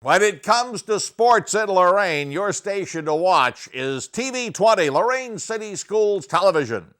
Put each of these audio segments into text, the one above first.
When it comes to sports in Lorain, your station to watch is TV 20, Lorain City Schools Television.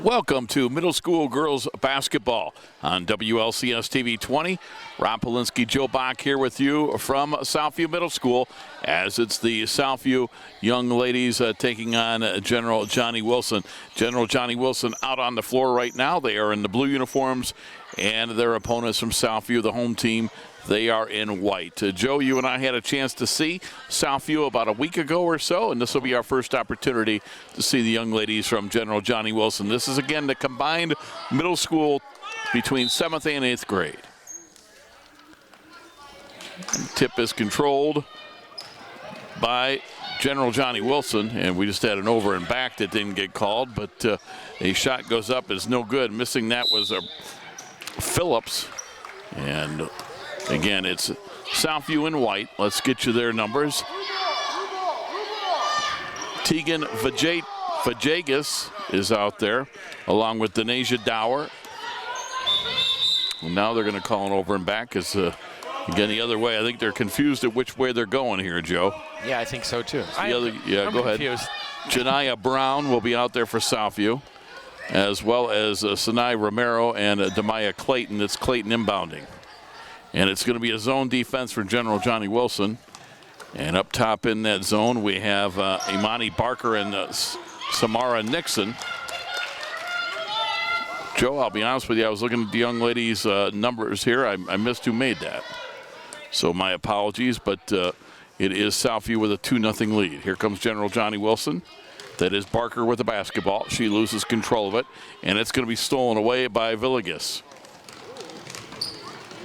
Welcome to middle school girls basketball on WLCS TV 20. Rob Polinsky, Joe Bach here with you from Southview Middle School as it's the Southview young ladies taking on General Johnnie Wilson. General Johnnie Wilson out on the floor right now. They are in the blue uniforms, and their opponents from Southview, the home team, they are in white. Joe, you and I had a chance to see Southview about a week ago or so, and this will be our first opportunity to see the young ladies from General Johnnie Wilson. This is, again, the combined middle school between 7th and 8th grade. And tip is controlled by General Johnnie Wilson, and we just had an over and back that didn't get called, but a shot goes up, is no good. Missing that was Phillips, and again, it's Southview in white. Let's get you their numbers. Tegan Vajagas is out there, along with Denasia Dower. Well, now they're going to call an over and back because, again, the other way. I think they're confused at which way they're going here, Joe. Yeah, I think so, too. I'm go ahead. Janiyah Brown will be out there for Southview, as well as Sinai Romero and Demaya Clayton. It's Clayton inbounding. And it's going to be a zone defense for General Johnnie Wilson. And up top in that zone, we have Imani Barker and Samara Nixon. Joe, I'll be honest with you, I was looking at the young ladies' numbers here. I missed who made that. So my apologies, but it is Southview with a 2-0 lead. Here comes General Johnnie Wilson. That is Barker with the basketball. She loses control of it, and it's going to be stolen away by Villegas.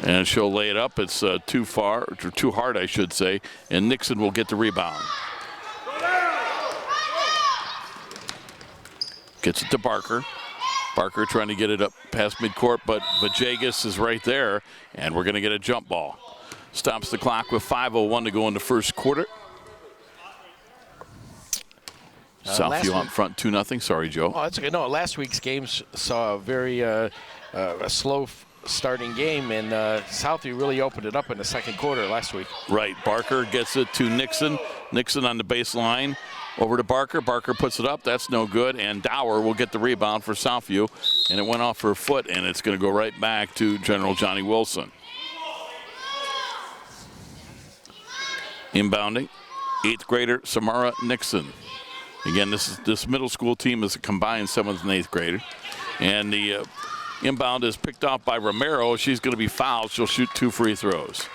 And she'll lay it up. It's too far, or too hard, I should say, and Nixon will get the rebound. Gets it to Barker. Barker trying to get it up past midcourt, but Vajagas is right there, and we're going to get a jump ball. Stops the clock with 5:01 to go in the first quarter. Southview on front 2-0. Sorry, Joe. Oh, that's okay. No, last week's game saw a very a slow starting game, and Southview really opened it up in the second quarter last week. Right. Barker gets it to Nixon. Nixon on the baseline. Over to Barker. Barker puts it up. That's no good. And Dower will get the rebound for Southview. And it went off her foot, and it's going to go right back to General Johnnie Wilson. Inbounding, 8th grader Samara Nixon. Again, this middle school team is a combined 7th and 8th grader. And the inbound is picked off by Romero. She's going to be fouled. She'll shoot 2 free throws.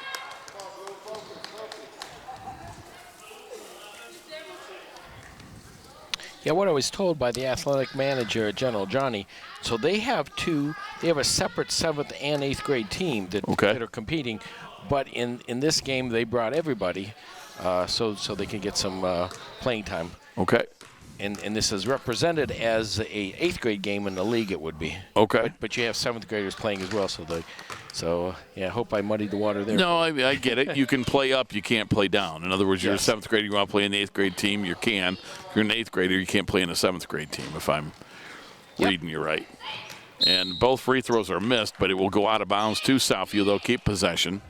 Yeah, what I was told by the athletic manager at General Johnnie, so they have a separate 7th and 8th grade team that are competing, but in this game they brought everybody so they can get some playing time. Okay. And this is represented as a 8th grade game in the league. It would be. Okay. But you have 7th graders playing as well, so yeah. I hope I muddied the water there. No, I get it. You can play up, you can't play down. In other words, you're a 7th grader, you want to play in the 8th grade team, you can. If you're an 8th grader, you can't play in a 7th grade team. If I'm reading you right. And both free throws are missed, but it will go out of bounds to Southview. They'll keep possession.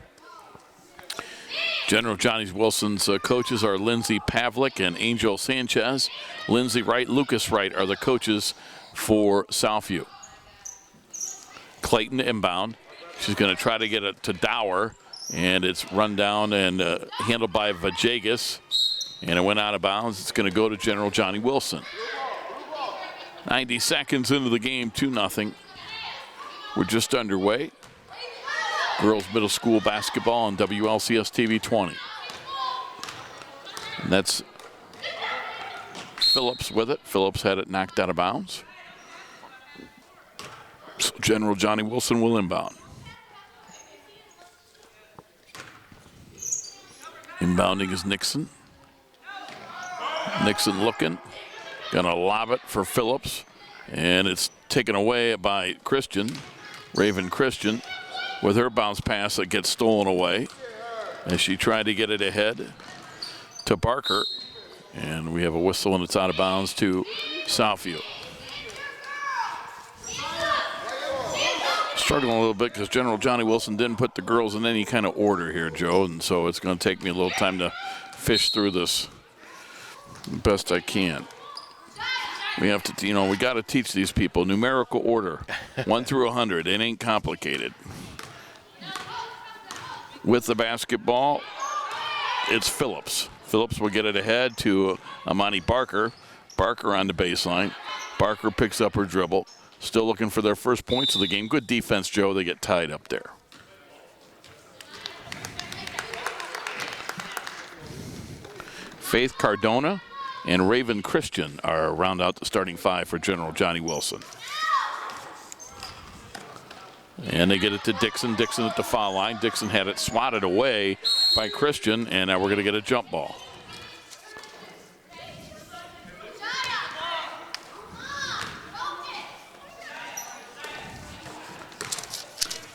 General Johnnie Wilson's coaches are Lindsay Pavlik and Angel Sanchez. Lindsay Wright, Lucas Wright are the coaches for Southview. Clayton inbound. She's going to try to get it to Dower, and it's run down and handled by Vajagas, and it went out of bounds. It's going to go to General Johnnie Wilson. 90 seconds into the game, 2-0. We're just underway. Girls middle school basketball on WLCS TV 20. And that's Phillips with it. Phillips had it knocked out of bounds. So General Johnnie Wilson will inbound. Inbounding is Nixon. Nixon looking. Gonna lob it for Phillips. And it's taken away by Christian. Raven Christian. With her bounce pass that gets stolen away as she tried to get it ahead to Barker. And we have a whistle and it's out of bounds to Southview. Struggling a little bit because General Johnny Wilson didn't put the girls in any kind of order here, Joe, and so it's going to take me a little time to fish through this best I can. We have to, we got to teach these people numerical order, 1 through 100. It ain't complicated. With the basketball, it's Phillips. Phillips will get it ahead to Imani Barker. Barker on the baseline. Barker picks up her dribble. Still looking for their first points of the game. Good defense, Joe. They get tied up there. Faith Cardona and Raven Christian are round out the starting 5 for General Johnny Wilson. And they get it to Dixon. Dixon at the foul line. Dixon had it swatted away by Christian, and now we're going to get a jump ball.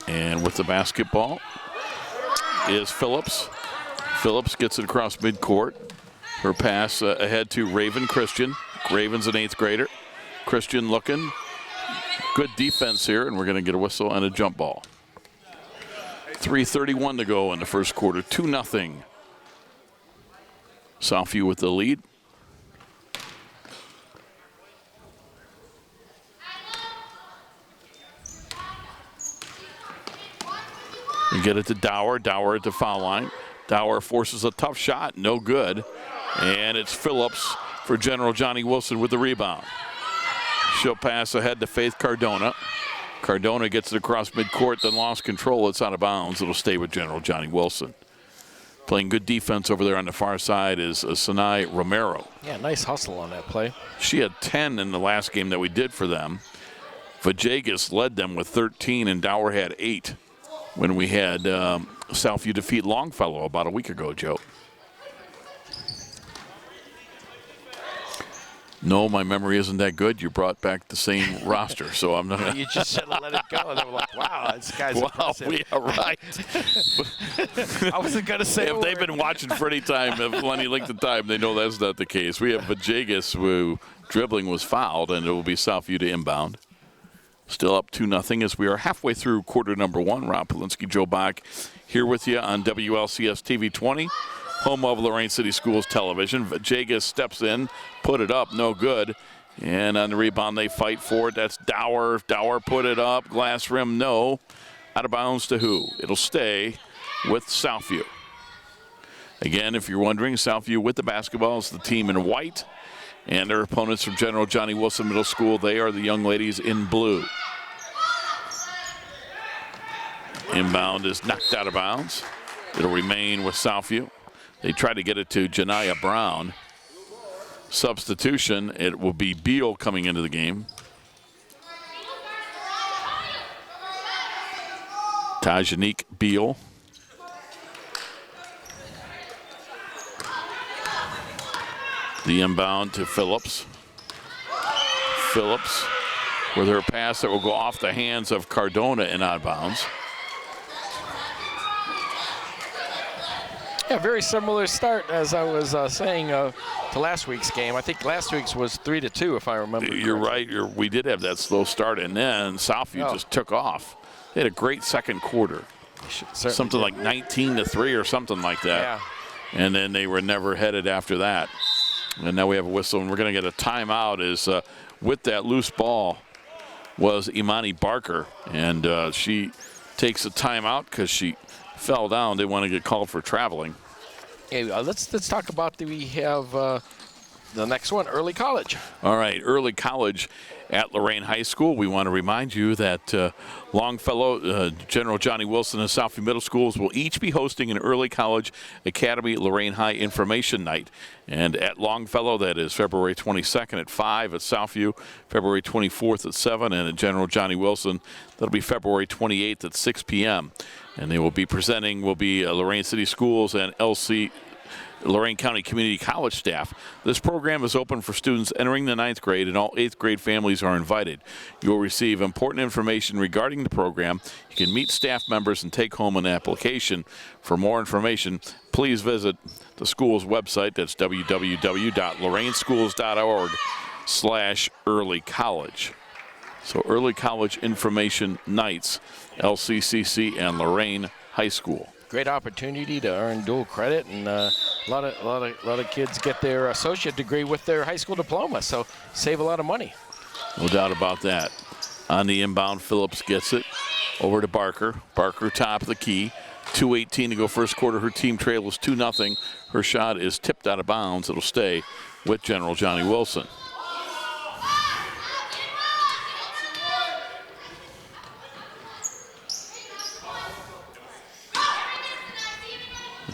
And with the basketball is Phillips. Phillips gets it across midcourt. Her pass ahead to Raven Christian. Raven's an 8th grader. Christian looking. Good defense here, and we're going to get a whistle and a jump ball. 3:31 to go in the first quarter. 2-0. Southview with the lead. We get it to Dower. Dower at the foul line. Dower forces a tough shot. No good. And it's Phillips for General Johnny Wilson with the rebound. She'll pass ahead to Faith Cardona. Cardona gets it across midcourt, then lost control. It's out of bounds. It'll stay with General Johnny Wilson. Playing good defense over there on the far side is Sinai Romero. Yeah, nice hustle on that play. She had 10 in the last game that we did for them. Vajegas led them with 13, and Dower had 8 when we had Southview defeat Longfellow about a week ago, Joe. No, my memory isn't that good. You brought back the same roster, so I'm not. You just should have let it go. They were like, "Wow, this guy's impressive." We are right. I wasn't gonna say. If they've been watching for any time, if any length of time, they know that's not the case. We have Vajegas, who dribbling was fouled, and it will be Southview to inbound. Still up 2-0 as we are halfway through quarter number 1. Rob Polinsky, Joe Bach, here with you on WLCS TV 20. Home of Lorraine City Schools Television. Vajegas steps in, put it up, no good. And on the rebound, they fight for it. That's Dower. Dower put it up. Glass rim, no. Out of bounds to who? It'll stay with Southview. Again, if you're wondering, Southview with the basketball is the team in white. And their opponents from General Johnny Wilson Middle School, they are the young ladies in blue. Inbound is knocked out of bounds. It'll remain with Southview. They try to get it to Janiyah Brown. Substitution, it will be Beal coming into the game. Tajanique Beal. The inbound to Phillips. Phillips with her pass that will go off the hands of Cardona and out of bounds. Yeah, very similar start as I was saying to last week's game. I think last week's was 3-2, if I remember. You're right. We did have that slow start, and then Southview just took off. They had a great second quarter. Something like 19-3 or something like that. Yeah. And then they were never headed after that. And now we have a whistle, and we're going to get a timeout. Is with that loose ball was Imani Barker, and she takes a timeout because she fell down. They want to get called for traveling. Hey, let's talk about we have the next one, early college. All right, early college at Lorraine High School. We want to remind you that Longfellow, General Johnny Wilson, and Southview Middle Schools will each be hosting an early college Academy Lorraine High Information Night. And at Longfellow, that is February 22nd at 5, at Southview, February 24th at 7, and at General Johnny Wilson, that'll be February 28th at 6 p.m. And they will be presenting, Lorraine City Schools and Lorraine County Community College staff. This program is open for students entering the 9th grade, and all 8th grade families are invited. You will receive important information regarding the program. You can meet staff members and take home an application. For more information, please visit the school's website. That's www.lorainschools.org/early college. So early college information nights, LCCC and Lorraine High School. Great opportunity to earn dual credit, and a lot of kids get their associate degree with their high school diploma, so save a lot of money. No doubt about that. On the inbound, Phillips gets it over to Barker. Barker top of the key. 2:18 to go first quarter. Her team trail is 2-0. Her shot is tipped out of bounds. It'll stay with General Johnny Wilson.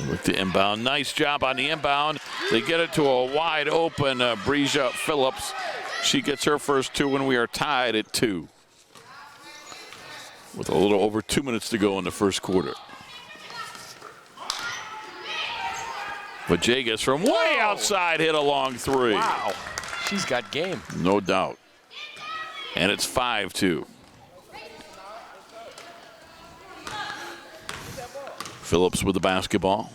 With the inbound, nice job on the inbound. They get it to a wide open Breja Phillips. She gets her first 2 when we are tied at 2. With a little over 2 minutes to go in the first quarter. Vajegas from way outside hit a long 3. Wow, she's got game. No doubt. And it's 5-2. Phillips with the basketball.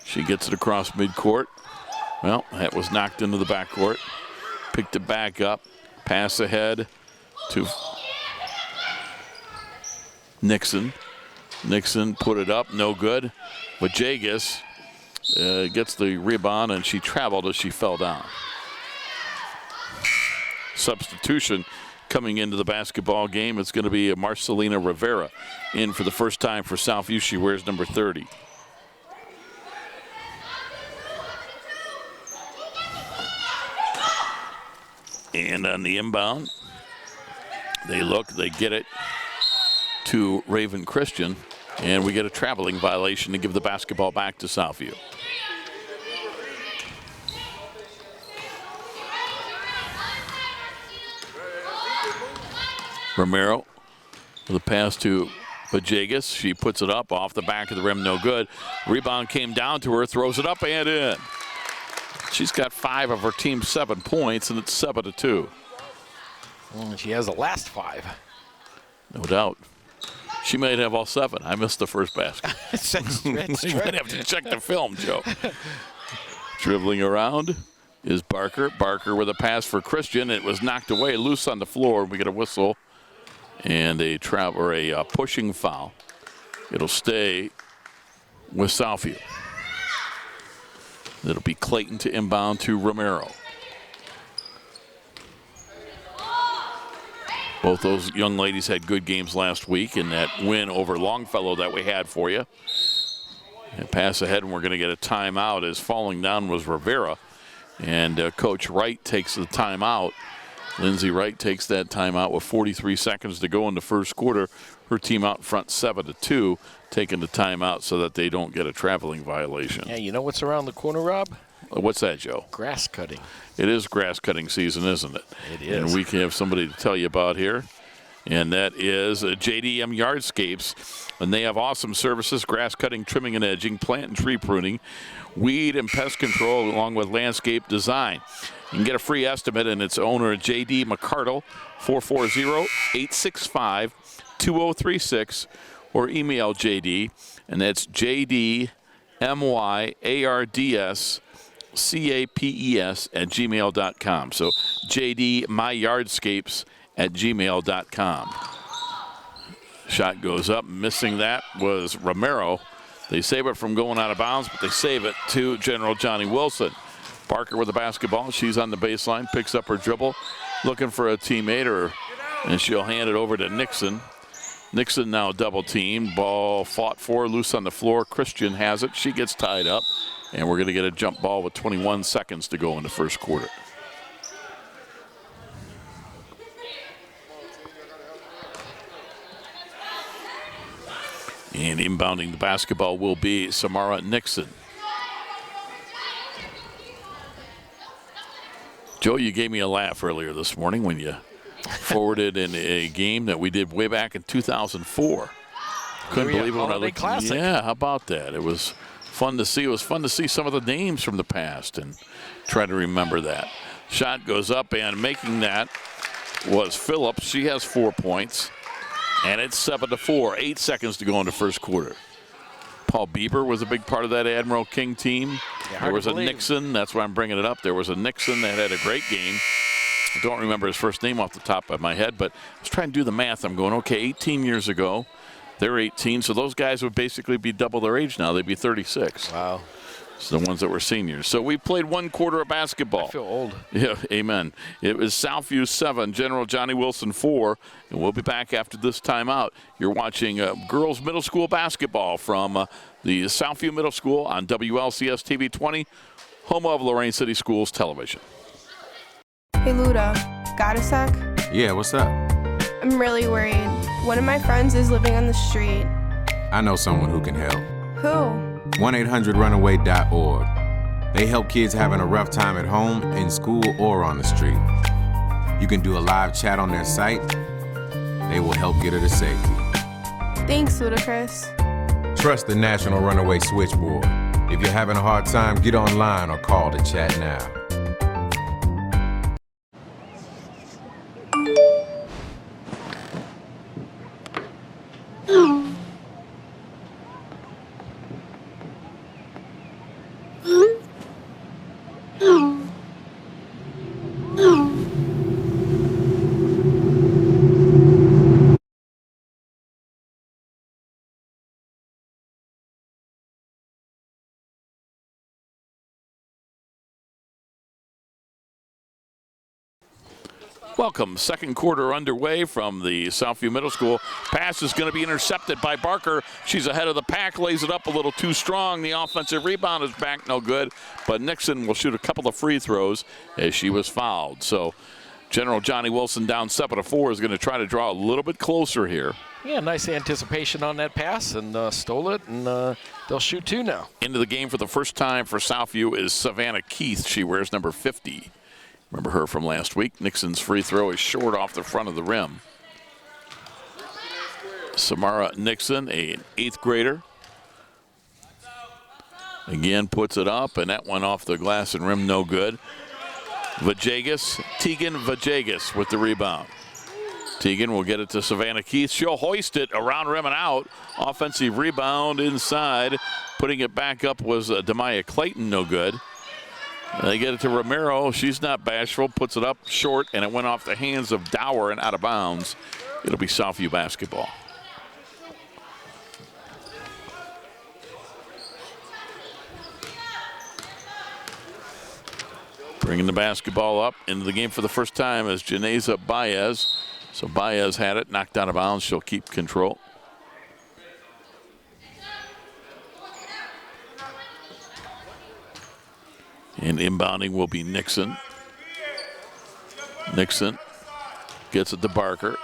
She gets it across midcourt. Well, that was knocked into the backcourt. Picked it back up. Pass ahead to Nixon. Nixon put it up, no good. Vajegas gets the rebound, and she traveled as she fell down. Substitution coming into the basketball game. It's going to be Marcelina Rivera in for the first time for Southview. She wears number 30. And on the inbound, they look, they get it to Raven Christian, and we get a traveling violation to give the basketball back to Southview. Romero with a pass to Vajegas. She puts it up off the back of the rim, no good. Rebound came down to her, throws it up and in. She's got 5 of her team's 7 points, and it's 7-2. Well, she has the last 5. No doubt. She might have all 7. I missed the first basket. You might have to check the film, Joe. Dribbling around is Barker. Barker with a pass for Christian. It was knocked away, loose on the floor. We get a whistle and a pushing foul. It'll stay with Southview. It'll be Clayton to inbound to Romero. Both those young ladies had good games last week in that win over Longfellow that we had for you. And pass ahead, and we're going to get a timeout as falling down was Rivera. And Coach Wright takes the timeout. Lindsay Wright takes that timeout with 43 seconds to go in the first quarter. Her team out in front 7-2, taking the timeout so that they don't get a traveling violation. Yeah, you know what's around the corner, Rob? What's that, Joe? Grass cutting. It is grass cutting season, isn't it? It is. And we can have somebody to tell you about here. And that is JDM Yardscapes. And they have awesome services: grass cutting, trimming and edging, plant and tree pruning, weed and pest control, along with landscape design. You can get a free estimate, and its owner, J.D. McCardle, 440-865-2036, or email J.D., and that's JDMYARDSCAPES@gmail.com. So JDMyYardscapes@gmail.com. Shot goes up. Missing that was Romero. They save it from going out of bounds, but they save it to General Johnny Wilson. Barker with the basketball. She's on the baseline, picks up her dribble, looking for a teammate, and she'll hand it over to Nixon. Nixon now double teamed. Ball fought for, loose on the floor. Christian has it. She gets tied up, and we're going to get a jump ball with 21 seconds to go in the first quarter. And inbounding the basketball will be Samara Nixon. Joe, you gave me a laugh earlier this morning when you forwarded in a game that we did way back in 2004. Couldn't believe it when I looked. Classic. Yeah, how about that? It was fun to see. It was fun to see some of the names from the past and try to remember that. Shot goes up, and making that was Phillips. She has 4 points, and it's 7-4. 8 seconds to go in the first quarter. Paul Bieber was a big part of that Admiral King team. Yeah, there was a Nixon. That's why I'm bringing it up. There was a Nixon that had a great game. I don't remember his first name off the top of my head, but I was trying to do the math. I'm going, okay, 18 years ago. They're 18, so those guys would basically be double their age now. They'd be 36. Wow. So the ones that were seniors. So we played 1 quarter of basketball. I feel old. Yeah, amen. It was Southview 7, General Johnnie Wilson 4, and we'll be back after this timeout. You're watching girls middle school basketball from the Southview Middle School on WLCS TV 20, home of Lorain City Schools Television. Hey Luda, got a sec? Yeah, what's up? I'm really worried. One of my friends is living on the street. I know someone who can help. Who? 1-800-RUNAWAY.org. They help kids having a rough time at home, in school, or on the street. You can do a live chat on their site. They will help get her to safety. Thanks, Ludacris. Trust the National Runaway Switchboard. If you're having a hard time, get online or call to chat now. Welcome. Second quarter underway from the Southview Middle School. Pass is going to be intercepted by Barker. She's ahead of the pack, lays it up a little too strong. The offensive rebound is back, no good. But Nixon will shoot a couple of free throws as she was fouled. So General Johnnie Wilson down 7-4 is going to try to draw a little bit closer here. Yeah, nice anticipation on that pass and stole it, and they'll shoot 2 now. Into the game for the first time for Southview is Savannah Keith. She wears number 50. Remember her from last week. Nixon's free throw is short off the front of the rim. Samara Nixon, an 8th grader. Again, puts it up, and that went off the glass and rim, no good. Tegan Vajegas with the rebound. Tegan will get it to Savannah Keith. She'll hoist it around rim and out. Offensive rebound inside. Putting it back up was Demaya Clayton, no good. They get it to Romero. She's not bashful. Puts it up short, and it went off the hands of Dower and out of bounds. It'll be Southview basketball. Bringing the basketball up into the game for the first time is Janeza Baez. So Baez had it, knocked out of bounds. She'll keep control. And inbounding will be Nixon. Nixon gets it to Barker.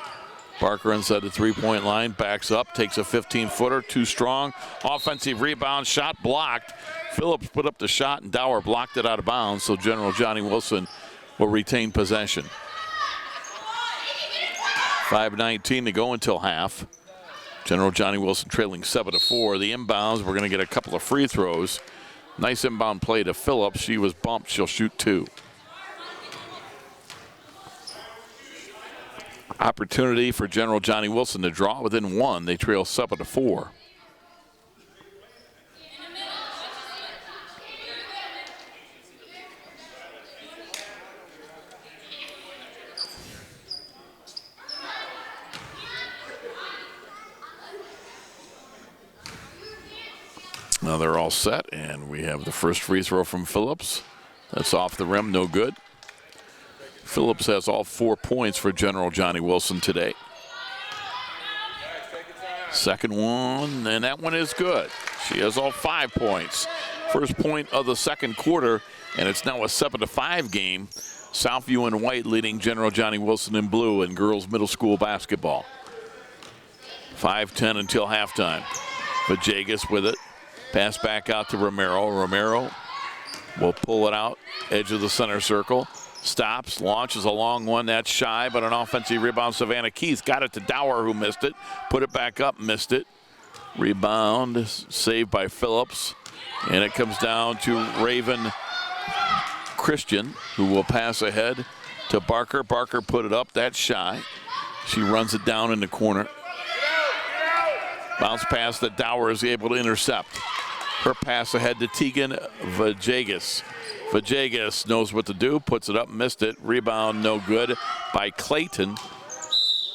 Barker inside the three-point line, backs up, takes a 15-footer, too strong. Offensive rebound, shot blocked. Phillips put up the shot, and Dower blocked it out of bounds, so General Johnnie Wilson will retain possession. 5:19 to go until half. General Johnnie Wilson trailing 7-4. The inbounds, we're going to get a couple of free throws. Nice inbound play to Phillips. She was bumped. She'll shoot 2. Opportunity for General Johnnie Wilson to draw within 1. They trail 7-4. Now they're all set, and we have the first free throw from Phillips. That's off the rim, no good. Phillips has all 4 points for General Johnnie Wilson today. Second one, and that one is good. She has all 5 points. First point of the second quarter, and it's now a 7-5 game. Southview in white leading General Johnnie Wilson in blue in girls middle school basketball. 5:10 until halftime. Vajegas with it. Pass back out to Romero. Romero will pull it out, edge of the center circle. Stops, launches a long one. That's shy, but an offensive rebound. Savannah Keith got it to Dower, who missed it. Put it back up, missed it. Rebound, saved by Phillips. And it comes down to Raven Christian, who will pass ahead to Barker. Barker put it up. That's shy. She runs it down in the corner. Bounce pass that Dower is able to intercept. Her pass ahead to Tegan Vajegas. Vajegas knows what to do, puts it up, missed it. Rebound no good by Clayton.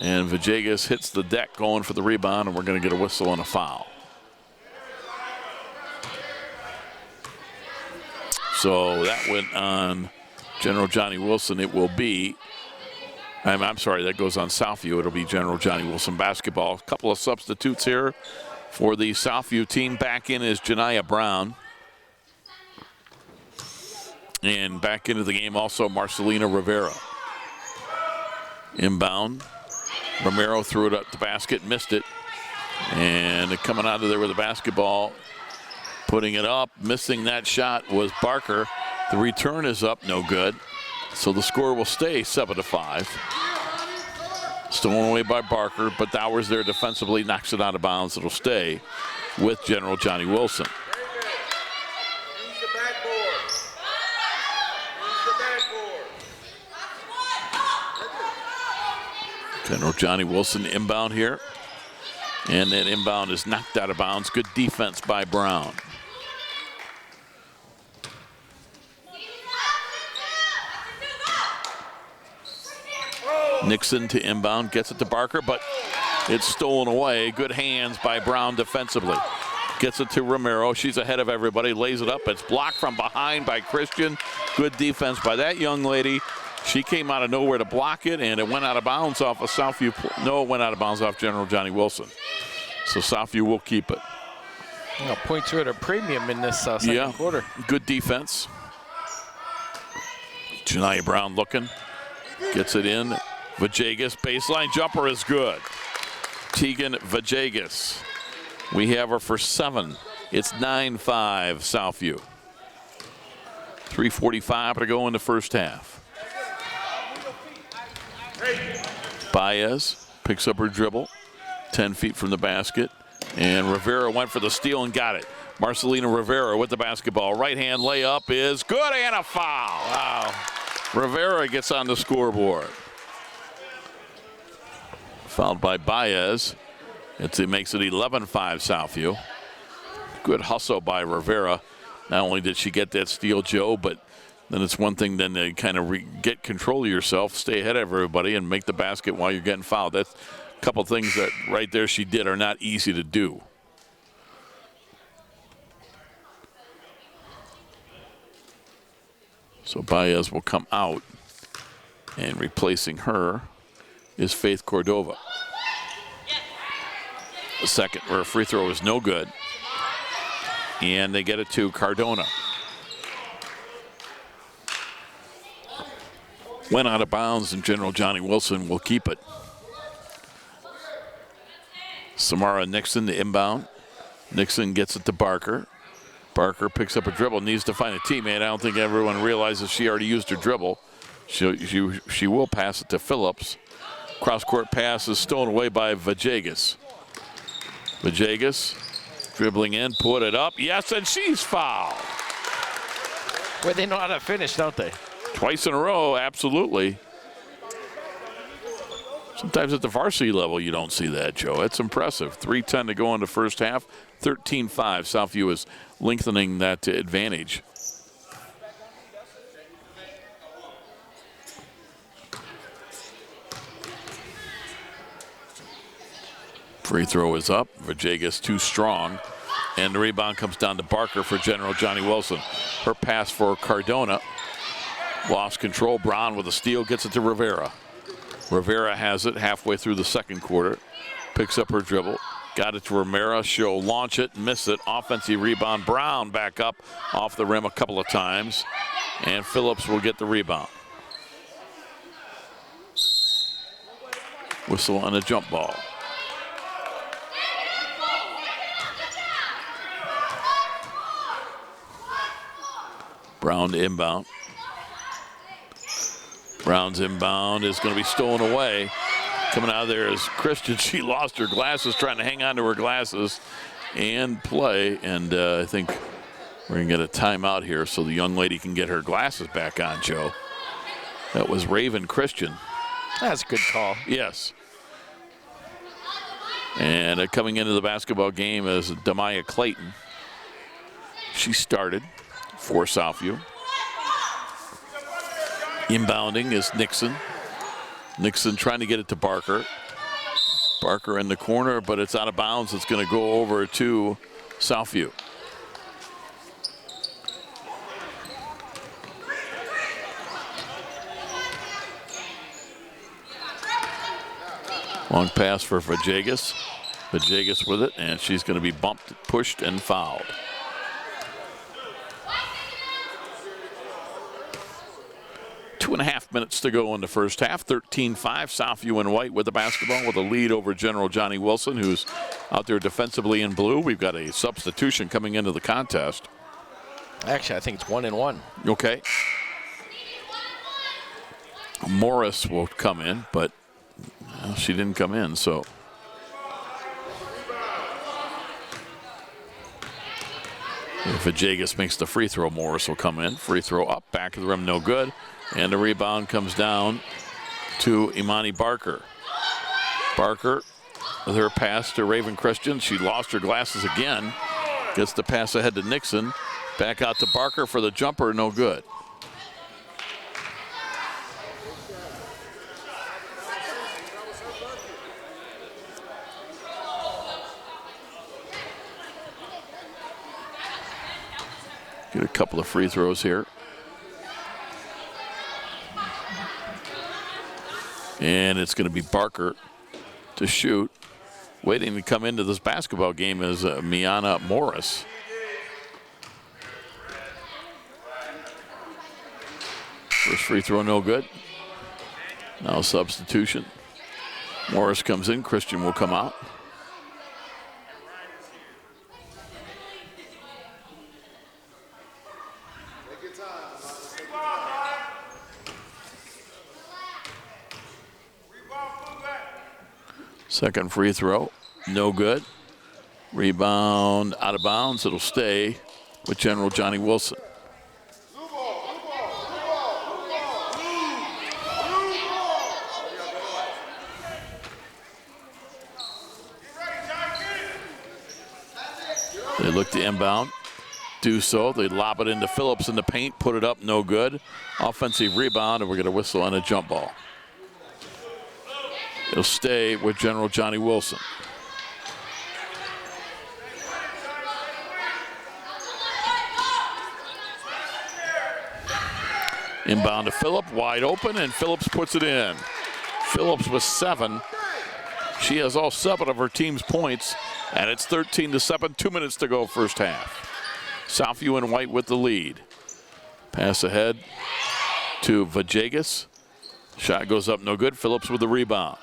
And Vajegas hits the deck going for the rebound, and we're going to get a whistle and a foul. So that went on General Johnnie Wilson. It will be, I'm sorry, that goes on Southview. It'll be General Johnnie Wilson basketball. A couple of substitutes here for the Southview team. Back in is Janiyah Brown. And back into the game also Marcelina Rivera. Inbound. Romero threw it up the basket, missed it. And coming out of there with the basketball, putting it up, missing that shot was Barker. The return is up, no good. So the score will stay 7-5. Stolen away by Barker, but Dowers there defensively knocks it out of bounds. It'll stay with General Johnnie Wilson. General Johnnie Wilson inbound here. And that inbound is knocked out of bounds. Good defense by Brown. Nixon to inbound, gets it to Barker, but it's stolen away. Good hands by Brown defensively. Gets it to Romero. She's ahead of everybody, lays it up. It's blocked from behind by Christian. Good defense by that young lady. She came out of nowhere to block it, and it went out of bounds off of Southview. No, it went out of bounds off General Johnnie Wilson. So Southview will keep it. Well, points are at a premium in this second quarter. Good defense. Janiyah Brown looking. Gets it in. Vajegas, baseline jumper is good. Tegan Vajegas. We have her for 7. It's 9-5 Southview. 3:45 to go in the first half. Baez picks up her dribble, 10 feet from the basket, and Rivera went for the steal and got it. Marcelina Rivera with the basketball. Right hand layup is good and a foul. Wow. Rivera gets on the scoreboard. Fouled by Baez. It makes it 11-5 Southview. Good hustle by Rivera. Not only did she get that steal, Joe, but then it's one thing then to kind of get control of yourself, stay ahead of everybody, and make the basket while you're getting fouled. That's a couple things that right there she did are not easy to do. So Baez will come out, and replacing her is Faith Cordova. The second, where a free throw is no good. And they get it to Cardona. Went out of bounds, and General Johnnie Wilson will keep it. Samara Nixon, the inbound. Nixon gets it to Barker. Barker picks up a dribble, needs to find a teammate. I don't think everyone realizes she already used her dribble. She will pass it to Phillips. Cross-court pass is stolen away by Vajegas. Vajegas dribbling in, put it up. Yes, and she's fouled. Well, they know how to finish, don't they? Twice in a row, absolutely. Sometimes at the varsity level, you don't see that, Joe. That's impressive. 3:10 to go in the first half. 13-5. Southview is lengthening that advantage. Free throw is up. Vajegas too strong. And the rebound comes down to Barker for General Johnnie Wilson. Her pass for Cardona. Lost control. Brown with a steal, gets it to Rivera. Rivera has it halfway through the second quarter. Picks up her dribble. Got it to Romero. She'll launch it, miss it. Offensive rebound. Brown back up off the rim a couple of times. And Phillips will get the rebound. Whistle on a jump ball. Brown to inbound. Brown's inbound is going to be stolen away. Coming out of there is Christian. She lost her glasses, trying to hang on to her glasses and play. And I think we're going to get a timeout here so the young lady can get her glasses back on, Joe. That was Raven Christian. That's a good call. Yes. And coming into the basketball game is Demaya Clayton. She started for Southview. Inbounding is Nixon. Nixon trying to get it to Barker. Barker in the corner, but it's out of bounds. It's going to go over to Southview. Long pass for Vajegas. Vajegas with it, and she's going to be bumped, pushed, and fouled. Two and a half minutes to go in the first half. 13-5. Southview in white with the basketball with a lead over General Johnnie Wilson, who's out there defensively in blue. We've got a substitution coming into the contest. Actually, I think it's 1-1. Okay. Morris will come in, but well, she didn't come in, so. If Vajegas makes the free throw, Morris will come in. Free throw up, back of the rim, no good. And the rebound comes down to Imani Barker. Barker with her pass to Raven Christian. She lost her glasses again. Gets the pass ahead to Nixon. Back out to Barker for the jumper, no good. Get a couple of free throws here. And it's going to be Barker to shoot. Waiting to come into this basketball game is Miana Morris. First free throw, no good. Now substitution. Morris comes in, Christian will come out. Second free throw, no good. Rebound out of bounds. It'll stay with General Johnnie Wilson. They look to inbound, do so. They lob it into Phillips in the paint, put it up, no good. Offensive rebound, and we're going to whistle on a jump ball. It'll stay with General Johnnie Wilson. Inbound to Phillips, wide open, and Phillips puts it in. Phillips with 7. She has all 7 of her team's points, and it's 13-7, 2 minutes to go first half. Southview in white with the lead. Pass ahead to Vajegas. Shot goes up, no good. Phillips with the rebound.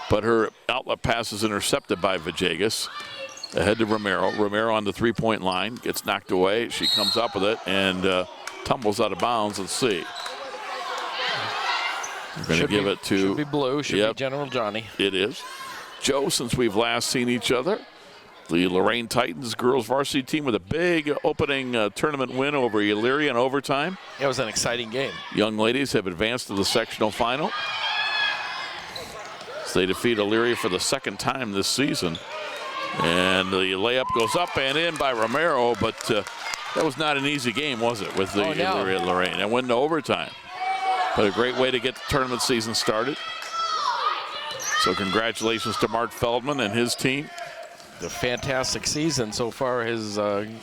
But her outlet pass is intercepted by Vajegas. Ahead to Romero. Romero on the three-point line. Gets knocked away. She comes up with it and tumbles out of bounds. Let's see. We're going to give it to... Should be blue. Should be General Johnnie. It is. Joe, since we've last seen each other, the Lorraine Titans girls varsity team with a big opening tournament win over Elyria in overtime. It was an exciting game. Young ladies have advanced to the sectional final. They defeat Elyria for the second time this season. And the layup goes up and in by Romero, but that was not an easy game, was it, with the Elyria Lorraine? It went into overtime. But a great way to get the tournament season started. So congratulations to Mark Feldman and his team. The fantastic season so far is going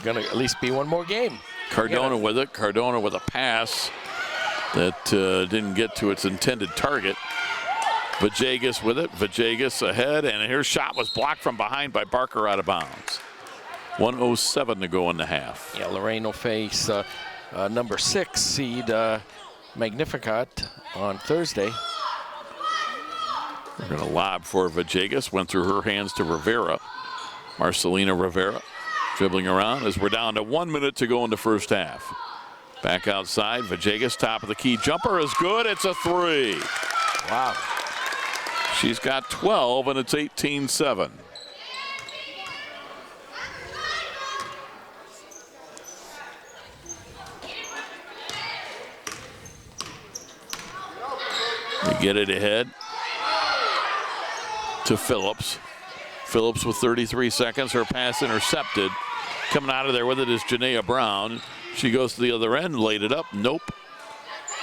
to at least be one more game. Cardona with it. Cardona with a pass that didn't get to its intended target. Vajegas with it. Vajegas ahead, and her shot was blocked from behind by Barker out of bounds. 1:07 to go in the half. Yeah, Lorraine will face number 6 seed Magnificat on Thursday. We're going to lob for Vajegas. Went through her hands to Rivera. Marcelina Rivera dribbling around as we're down to 1 minute to go in the first half. Back outside, Vajegas, top of the key jumper is good. It's a 3. Wow. She's got 12, and it's 18-7. They get it ahead to Phillips. Phillips with 33 seconds. Her pass intercepted. Coming out of there with it is Janaea Brown. She goes to the other end, laid it up. Nope.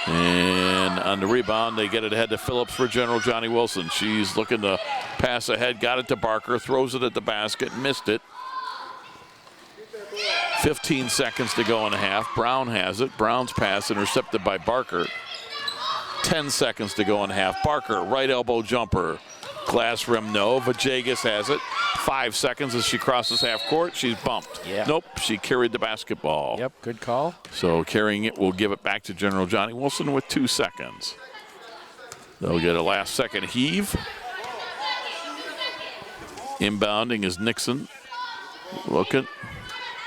And on the rebound, they get it ahead to Phillips for General Johnny Wilson. She's looking to pass ahead, got it to Barker, throws it at the basket, missed it. 15 seconds to go in the half. Brown has it. Brown's pass intercepted by Barker. 10 seconds to go in the half. Barker, right elbow jumper. Glass rim, no. Vajegas has it. 5 seconds as she crosses half court. She's bumped. Yeah. Nope, she carried the basketball. Yep, good call. So carrying it will give it back to General Johnny Wilson with 2 seconds. They'll get a last second heave. Inbounding is Nixon. Looking.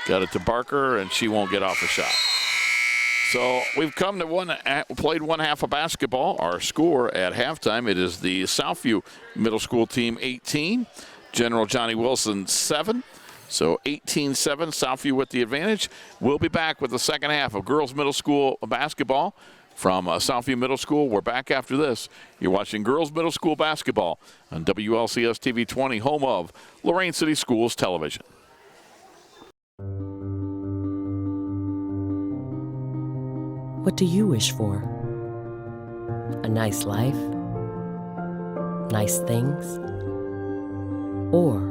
Got it to Barker, and she won't get off a shot. So we've come to played one half of basketball. Our score at halftime, it is the Southview Middle School team 18, General Johnny Wilson 7. So 18-7, Southview with the advantage. We'll be back with the second half of girls middle school basketball from Southview Middle School. We're back after this. You're watching girls middle school basketball on WLCS TV 20, home of Lorain City Schools Television. What do you wish for? A nice life? Nice things? Or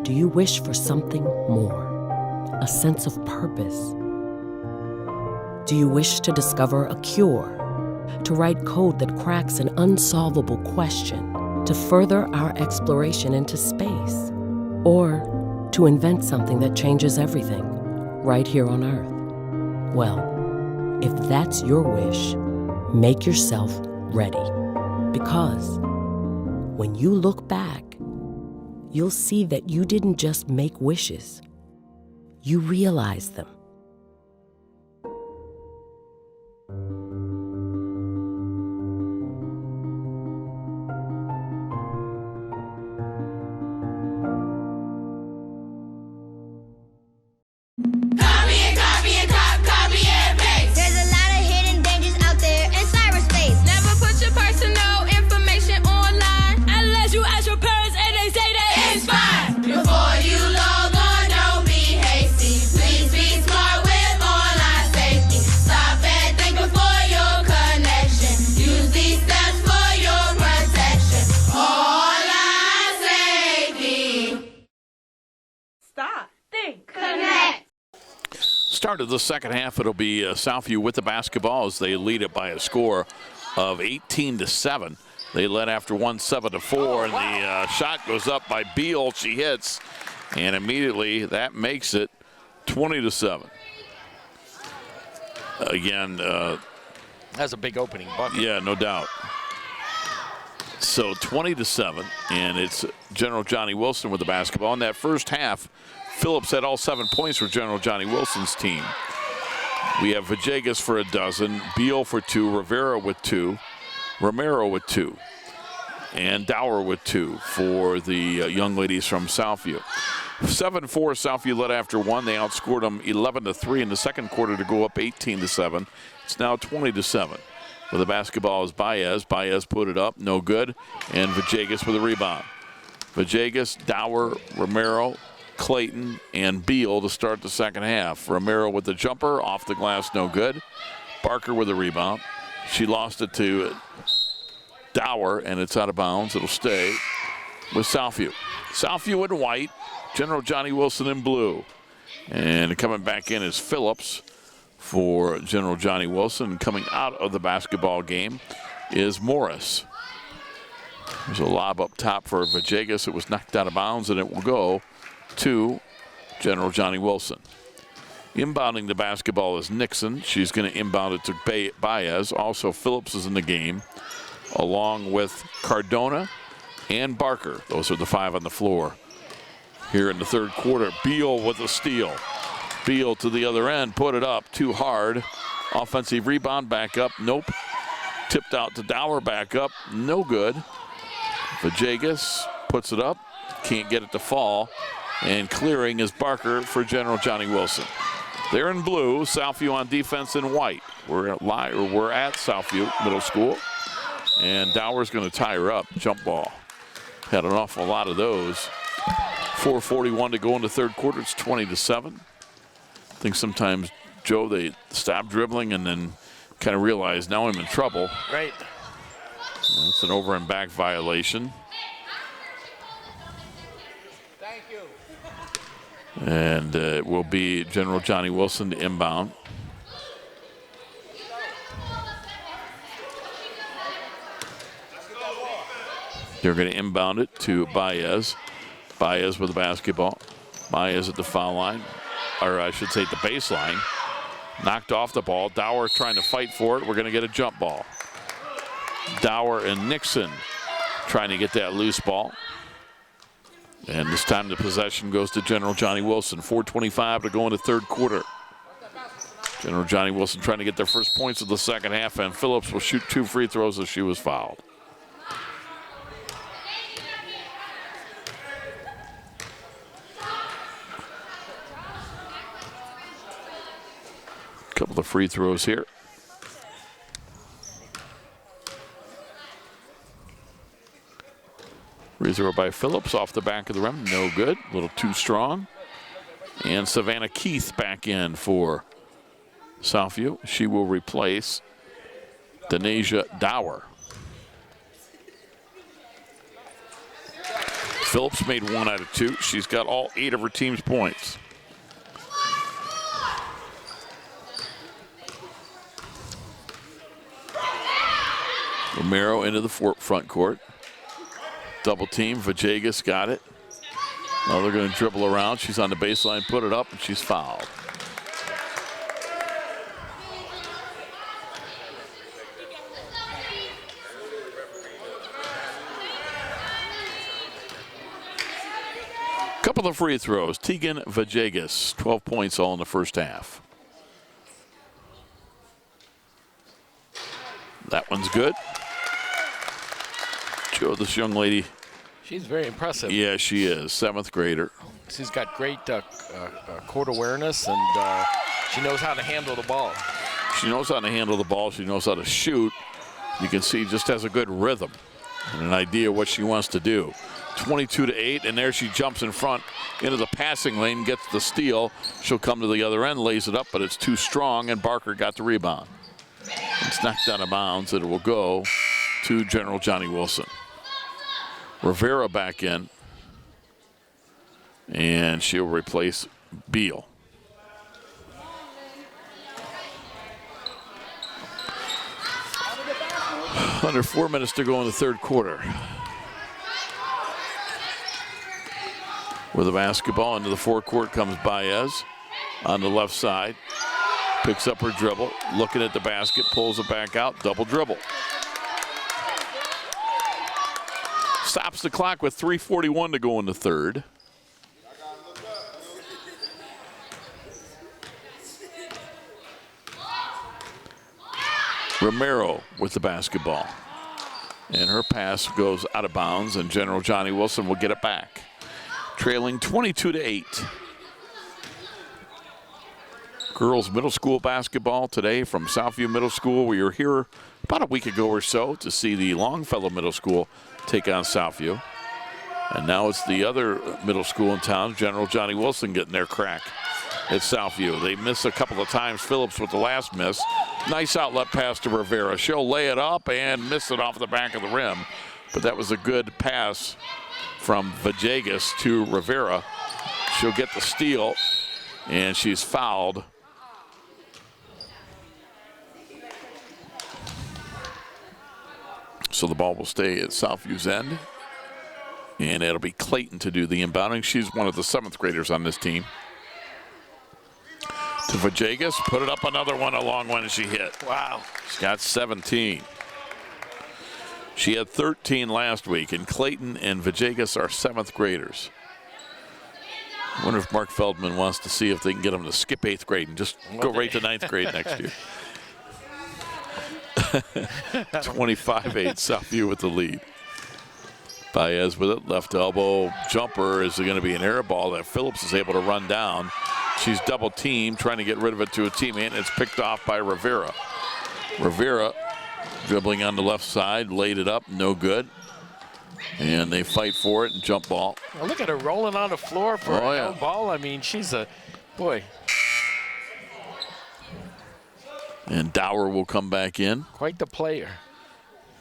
do you wish for something more? A sense of purpose? Do you wish to discover a cure? To write code that cracks an unsolvable question? To further our exploration into space? Or to invent something that changes everything right here on Earth? Well, if that's your wish, make yourself ready. Because when you look back, you'll see that you didn't just make wishes, you realized them. Start of the second half, it'll be Southview with the basketball as they lead it by a score of 18-7. They led after one 7-4, and the shot goes up by Beal. She hits, and immediately that makes it 20-7. Again, that's a big opening bucket. Yeah, no doubt. So 20-7, and it's General Johnny Wilson with the basketball. In that first half, Phillips had all 7 points for General Johnny Wilson's team. We have Vajegas for a dozen, Beal for 2, Rivera with 2, Romero with 2, and Dower with 2 for the young ladies from Southview. 7-4, Southview led after one. They outscored them 11-3 in the second quarter to go up 18-7. It's now 20-7. With the basketball is Baez. Baez put it up, no good, and Vajegas with a rebound. Vajegas, Dower, Romero, Clayton, and Beal to start the second half. Romero with the jumper, off the glass, no good. Barker with a rebound. She lost it to Dower, and it's out of bounds. It'll stay with Southview. Southview in white, General Johnny Wilson in blue. And coming back in is Phillips for General Johnny Wilson. Coming out of the basketball game is Morris. There's a lob up top for Vajegas. It was knocked out of bounds, and it will go to General Johnny Wilson. Inbounding the basketball is Nixon. She's going to inbound it to Baez. Also, Phillips is in the game, along with Cardona and Barker. Those are the 5 on the floor. Here in the third quarter, Beal with a steal. Beal to the other end, put it up, too hard. Offensive rebound, back up, nope. Tipped out to Dower, back up, no good. Vajegas puts it up, can't get it to fall. And clearing is Barker for General Johnny Wilson. They're in blue, Southview on defense in white. We're at Southview Middle School. And Dower's going to tie her up, jump ball. Had an awful lot of those 4:41 to go in the third quarter. It's 20-7. I think sometimes, Joe, they stop dribbling and then kind of realize now I'm in trouble. Right. It's an over and back violation. Thank you. And it will be General Johnny Wilson to inbound. They're going to inbound it to Baez. Baez with the basketball. Baez at the foul line, or I should say the baseline. Knocked off the ball. Dower trying to fight for it. We're going to get a jump ball. Dower and Nixon trying to get that loose ball. And this time the possession goes to General Johnny Wilson. 4:25 to go in the third quarter. General Johnny Wilson trying to get their first points of the second half, and Phillips will shoot 2 free throws as she was fouled. Couple of free throws here. Free throw by Phillips off the back of the rim. No good. A little too strong. And Savannah Keith back in for Southview. She will replace Denasia Dower. Phillips made 1 out of 2. She's got all 8 of her team's points. Romero into the front court. Double team. Vajegas got it. Now they're going to dribble around. She's on the baseline, put it up, and she's fouled. Couple of free throws. Tegan Vajegas, 12 points all in the first half. That one's good. Joe, this young lady. She's very impressive. Yeah, she is. 7th grader. She's got great court awareness, and she knows how to handle the ball. She knows how to handle the ball. She knows how to shoot. You can see just has a good rhythm and an idea what she wants to do. 22-8, and there she jumps in front into the passing lane, gets the steal. She'll come to the other end, lays it up, but it's too strong, and Barker got the rebound. It's knocked out of bounds, and it will go to General Johnny Wilson. Rivera back in, and she'll replace Beal. Under 4 minutes to go in the third quarter. With the basketball into the forecourt comes Baez on the left side. Picks up her dribble, looking at the basket, pulls it back out, double dribble. Stops the clock with 3:41 to go in the third. Romero with the basketball. And her pass goes out of bounds, and General Johnny Wilson will get it back. Trailing 22-8. Girls middle school basketball today from Southview Middle School. We were here about a week ago or so to see the Longfellow Middle School take on Southview. And now it's the other middle school in town, General Johnny Wilson, getting their crack at Southview. They miss a couple of times. Phillips with the last miss. Nice outlet pass to Rivera. She'll lay it up and miss it off the back of the rim. But that was a good pass from Vajegas to Rivera. She'll get the steal, and she's fouled. So the ball will stay at Southview's end. And it'll be Clayton to do the inbounding. She's one of the 7th graders on this team. To Vajegas, put it up another one, a long one, and she hit. Wow. She's got 17. She had 13 last week, and Clayton and Vajegas are 7th graders. I wonder if Mark Feldman wants to see if they can get them to skip 8th grade and just go right to 9th grade next year. 25-8, Southview with the lead. Baez with it, left elbow jumper. Is going to be an air ball that Phillips is able to run down. She's double teamed, trying to get rid of it to a teammate, and it's picked off by Rivera. Rivera dribbling on the left side, laid it up, no good. And they fight for it and jump ball. Now look at her rolling on the floor for a held ball. I mean, she's a, boy. And Dower will come back in. Quite the player.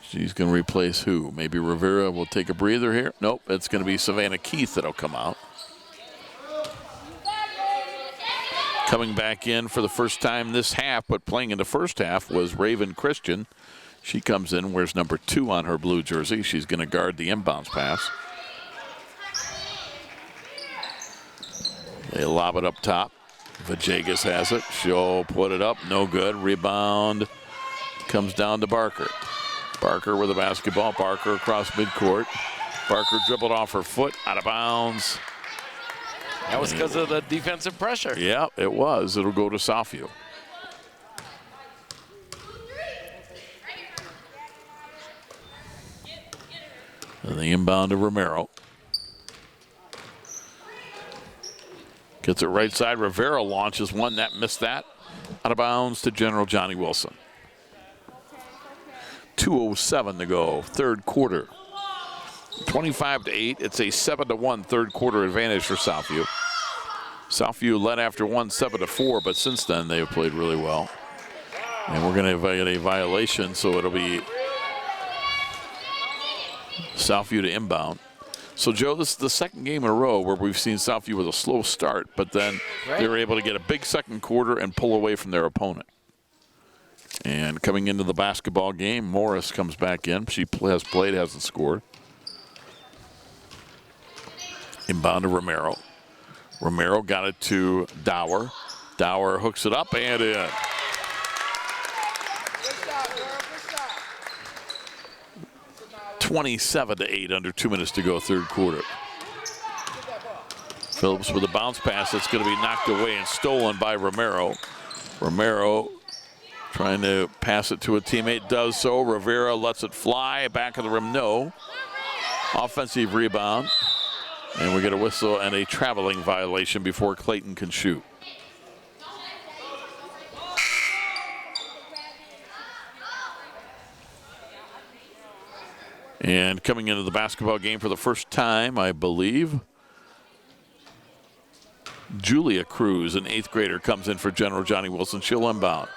She's going to replace who? Maybe Rivera will take a breather here. Nope, it's going to be Savannah Keith that'll come out. Coming back in for the first time this half, but playing in the first half, was Raven Christian. She comes in, wears number 2 on her blue jersey. She's going to guard the inbounds pass. They lob it up top. Vajegas has it. She'll put it up. No good. Rebound comes down to Barker. Barker with the basketball. Barker across midcourt. Barker dribbled off her foot, out of bounds. That was because of the defensive pressure. Yeah, it was. It'll go to Southview. And the inbound to Romero. Gets it right side. Rivera launches one. That missed that. Out of bounds to General Johnny Wilson. 2:07 to go, third quarter. 25-8. It's a 7-1 third quarter advantage for Southview. Southview led after one 7-4, but since then they've played really well. And we're going to get a violation, so it'll be Southview to inbound. So, Joe, this is the second game in a row where we've seen Southview with a slow start, but then they were able to get a big second quarter and pull away from their opponent. And coming into the basketball game, Morris comes back in. She has played, hasn't scored. Inbound to Romero. Romero got it to Dower. Dower hooks it up and in. Good shot, girl. Good shot. 27-8, under 2 minutes to go, third quarter. Phillips with a bounce pass that's going to be knocked away and stolen by Romero. Romero trying to pass it to a teammate, does so. Rivera lets it fly, back of the rim, no. Offensive rebound. And we get a whistle and a traveling violation before Clayton can shoot. And coming into the basketball game for the first time, I believe, Julia Cruz, an 8th grader, comes in for General Johnny Wilson. She'll inbound.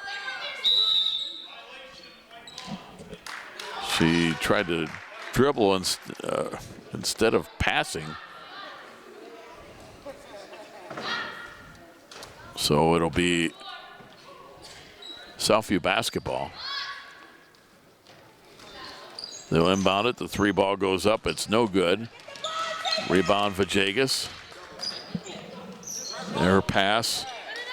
She tried to dribble instead of passing. So it'll be Southview basketball. They'll inbound it. The 3 ball goes up. It's no good. Rebound Vajegas. Their pass.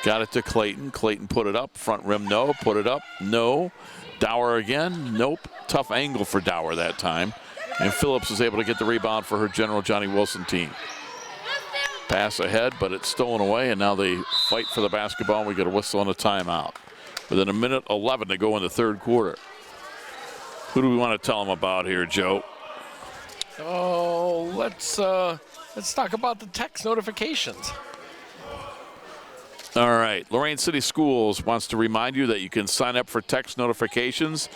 Got it to Clayton. Clayton put it up. Front rim, no. Put it up, no. Dower again, nope. Tough angle for Dower that time. And Phillips is able to get the rebound for her General Johnny Wilson team. Pass ahead, but it's stolen away, and now they fight for the basketball, and we get a whistle and a timeout. Within a minute 11 to go in the third quarter. Who do we want to tell them about here, Joe? Oh, let's talk about the text notifications. All right, Lorraine City Schools wants to remind you that you can sign up for text notifications.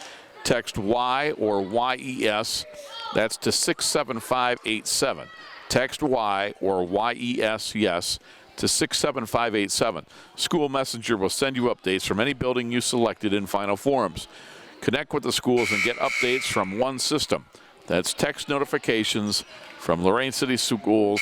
Text Y or YES. That's to 67587. Text Y or YES, yes, to 67587. School Messenger will send you updates from any building you selected in Final Forums. Connect with the schools and get updates from one system. That's text notifications from Lorraine City Schools.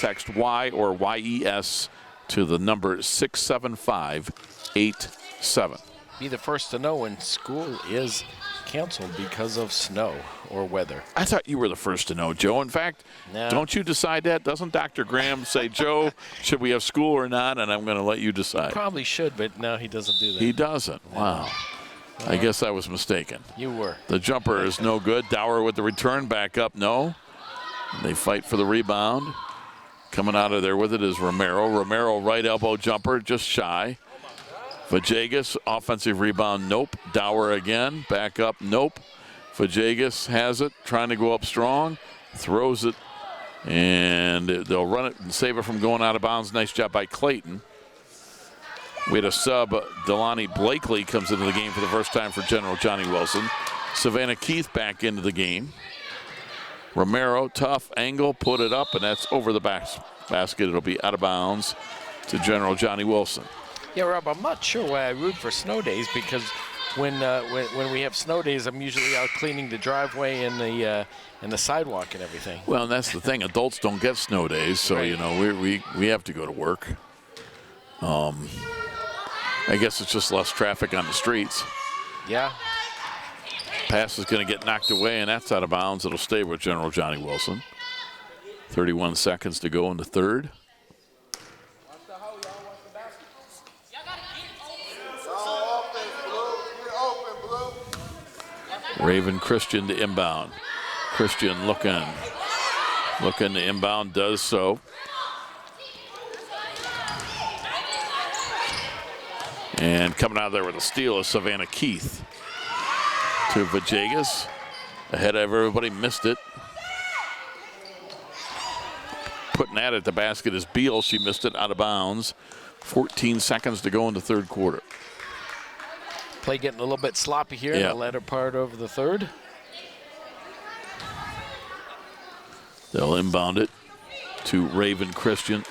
Text Y or YES to the number 67587. Be the first to know when school is canceled because of snow or weather. I thought you were the first to know, Joe. In fact, don't you decide that? Doesn't Dr. Graham say, Joe, should we have school or not? And I'm going to let you decide. Probably should, but no, he doesn't do that. He doesn't. Wow. I guess I was mistaken. You were. The jumper is no good. Dower with the return, back up, no. They fight for the rebound. Coming out of there with it is Romero. Romero right elbow jumper, just shy. Vajegas, offensive rebound, nope. Dower again, back up, nope. Vajegas has it, trying to go up strong, throws it, and they'll run it and save it from going out of bounds. Nice job by Clayton. We had a sub. Delaney Blakely comes into the game for the first time for General Johnny Wilson. Savannah Keith back into the game. Romero, tough angle, put it up, and that's over the basket. It'll be out of bounds to General Johnny Wilson. Yeah, Rob, I'm not sure why I root for snow days, because when we have snow days, I'm usually out cleaning the driveway and the sidewalk and everything. Well, and that's the thing. Adults don't get snow days, so Right. you know we have to go to work. I guess it's just less traffic on the streets. Yeah. Pass is going to get knocked away, and that's out of bounds. It'll stay with General Johnny Wilson. 31 seconds to go in the third. Raven Christian to inbound. Christian looking to inbound, does so. And coming out of there with a steal is Savannah Keith. To Vajegas. Ahead of everybody, missed it. Putting that at the basket is Beal. She missed it, out of bounds. 14 seconds to go in the third quarter. Play getting a little bit sloppy here in the latter part of the third. They'll inbound it to Raven Christian.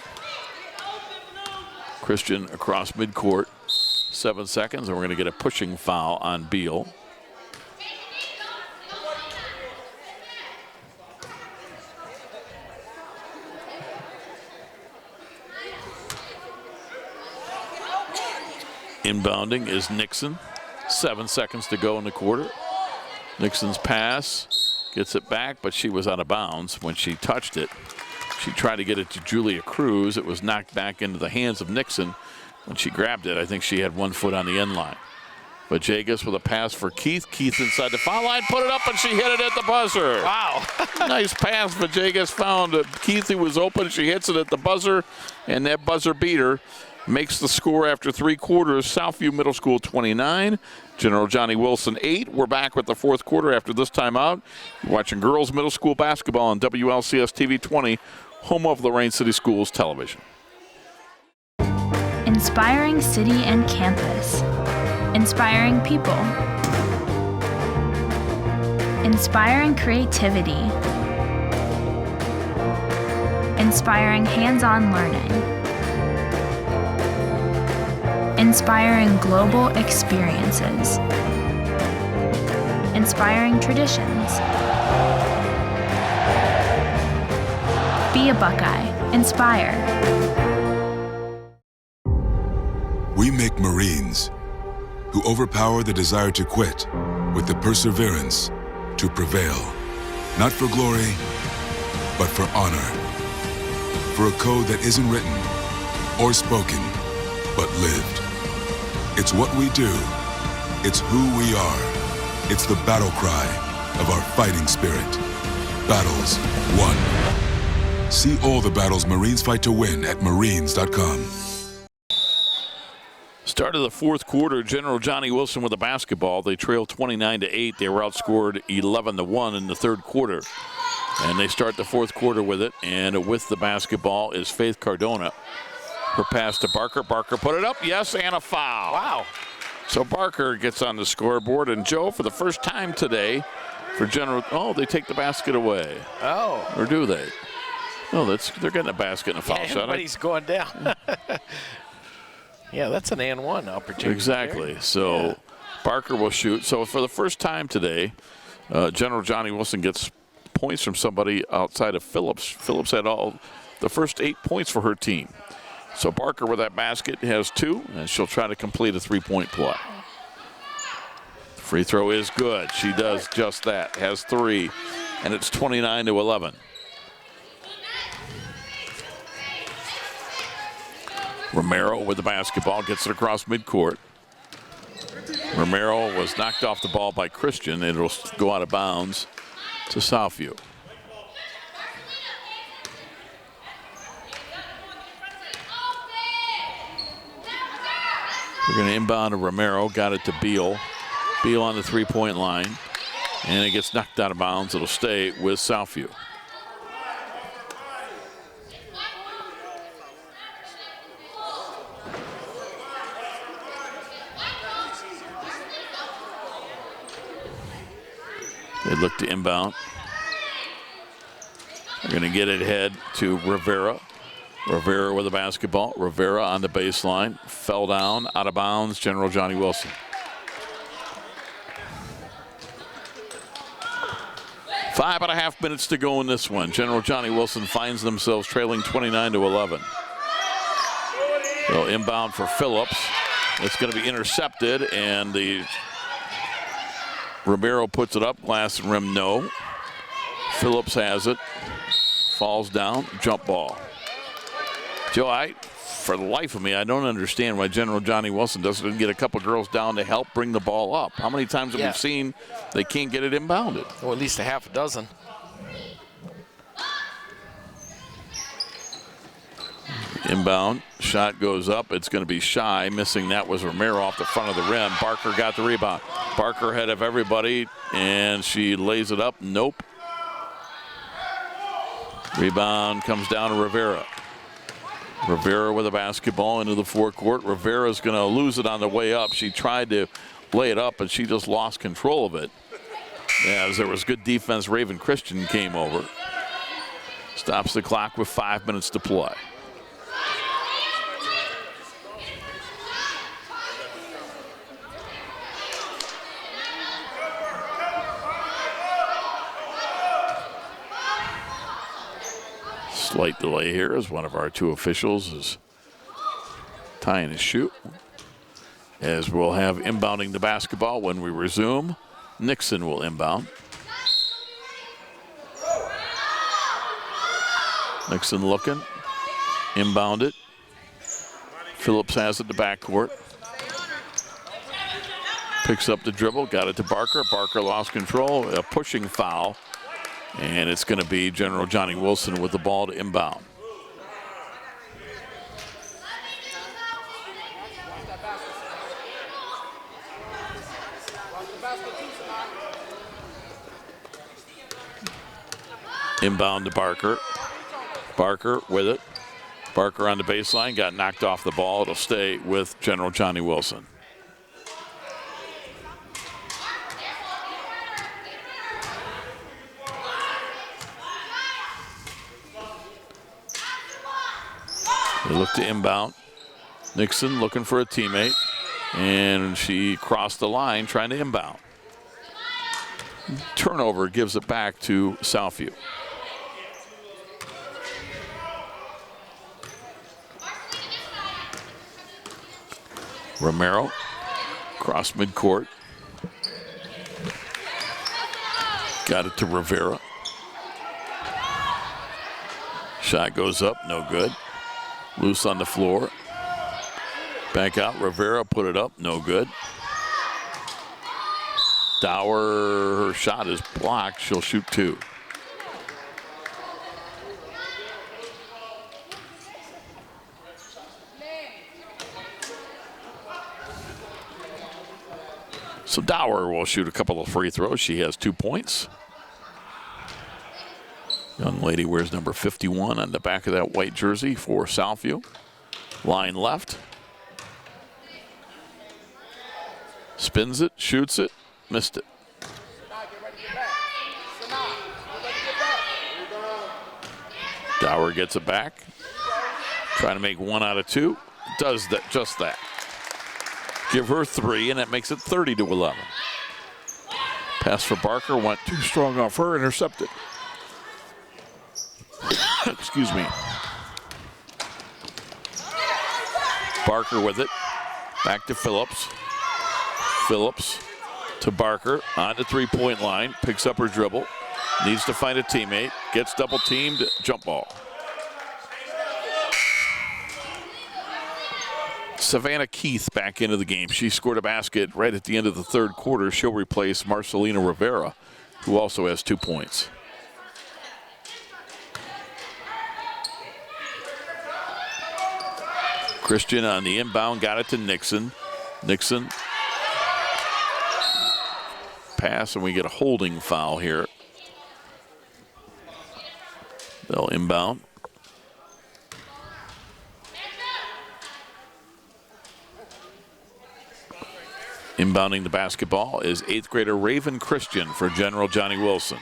Christian across midcourt. 7 seconds, and we're going to get a pushing foul on Beal. Inbounding is Nixon. 7 seconds to go in the quarter. Nixon's pass gets it back, but she was out of bounds when she touched it. She tried to get it to Julia Cruz. It was knocked back into the hands of Nixon. When she grabbed it, I think she had 1 foot on the end line. Vajegas with a pass for Keith. Keith inside the foul line, put it up, and she hit it at the buzzer. Wow. Nice pass. Vajegas found Keith, who was open. She hits it at the buzzer, and that buzzer beater makes the score after 3 quarters. Southview Middle School 29, General Johnny Wilson 8. We're back with the fourth quarter after this timeout. You're watching girls middle school basketball on WLCS TV 20, home of Lorraine City Schools Television. Inspiring city and campus. Inspiring people. Inspiring creativity. Inspiring hands-on learning. Inspiring global experiences. Inspiring traditions. Be a Buckeye. Inspire. We make Marines who overpower the desire to quit with the perseverance to prevail. Not for glory, but for honor. For a code that isn't written or spoken, but lived. It's what we do. It's who we are. It's the battle cry of our fighting spirit. Battles won. See all the battles Marines fight to win at marines.com. Start of the fourth quarter, General Johnny Wilson with the basketball. They trail 29-8. They were outscored 11-1 in the third quarter. And they start the fourth quarter with it. And with the basketball is Faith Cardona. Her pass to Barker. Barker put it up. Yes, and a foul. Wow. So Barker gets on the scoreboard. And Joe, for the first time today, for General, they take the basket away. Oh. Or do they? No, they're getting a basket and a foul shot. Everybody's going down. Yeah, that's an and one opportunity. Exactly. There. So Barker will shoot. So for the first time today, General Johnny Wilson gets points from somebody outside of Phillips. Phillips had all the first 8 points for her team. So Barker with that basket has 2, and she'll try to complete a 3-point play. The free throw is good. She does just that. Has 3, and it's 29-11. Romero with the basketball, gets it across midcourt. Romero was knocked off the ball by Christian. It'll go out of bounds to Southview. We're going to inbound to Romero, got it to Beal. Beal on the 3-point line, and it gets knocked out of bounds. It'll stay with Southview. They look to inbound. We're going to get it ahead to Rivera. Rivera with the basketball. Rivera on the baseline. Fell down, out of bounds. General Johnny Wilson. 5.5 minutes to go in this one. General Johnny Wilson finds themselves trailing 29-11. They'll inbound for Phillips. It's going to be intercepted, and the Romero puts it up. Glass and rim, no. Phillips has it. Falls down. Jump ball. Joe, for the life of me, I don't understand why General Johnny Wilson doesn't get a couple girls down to help bring the ball up. How many times have we seen they can't get it inbounded? Or at least a half a dozen. Inbound, shot goes up. It's going to be shy. Missing that was Romero off the front of the rim. Barker got the rebound. Barker ahead of everybody, and she lays it up. Nope. Rebound comes down to Rivera. Rivera with a basketball into the forecourt. Rivera's going to lose it on the way up. She tried to lay it up, and she just lost control of it. As there was good defense, Raven Christian came over. Stops the clock with 5 minutes to play. Slight delay here as one of our two officials is tying his shoe. As we'll have inbounding the basketball when we resume. Nixon will inbound. Nixon looking. Inbound it. Phillips has it to backcourt. Picks up the dribble. Got it to Barker. Barker lost control. A pushing foul. And it's going to be General Johnny Wilson with the ball to inbound. Inbound to Barker. Barker with it. Barker on the baseline, got knocked off the ball. It'll stay with General Johnny Wilson. They look to inbound. Nixon looking for a teammate, and she crossed the line trying to inbound. Turnover gives it back to Southview. Romero, cross midcourt. Got it to Rivera. Shot goes up, no good. Loose on the floor. Back out, Rivera put it up, no good. Dower, her shot is blocked. She'll shoot two. So Dower will shoot a couple of free throws. She has 2 points. Young lady wears number 51 on the back of that white jersey for Southview. Line left. Spins it, shoots it, missed it. Dower gets it back. Trying to make 1 out of 2. Does that, just that. Give her 3, and that makes it 30-11. Pass for Barker went too strong off her, intercepted. Excuse me. Barker with it. Back to Phillips. Phillips to Barker on the three-point line. Picks up her dribble. Needs to find a teammate. Gets double teamed. Jump ball. Savannah Keith back into the game. She scored a basket right at the end of the third quarter. She'll replace Marcelina Rivera, who also has 2 points. Christian on the inbound, got it to Nixon. Nixon. Pass, and we get a holding foul here. They'll inbound. Inbounding the basketball is 8th grader Raven Christian for General Johnny Wilson.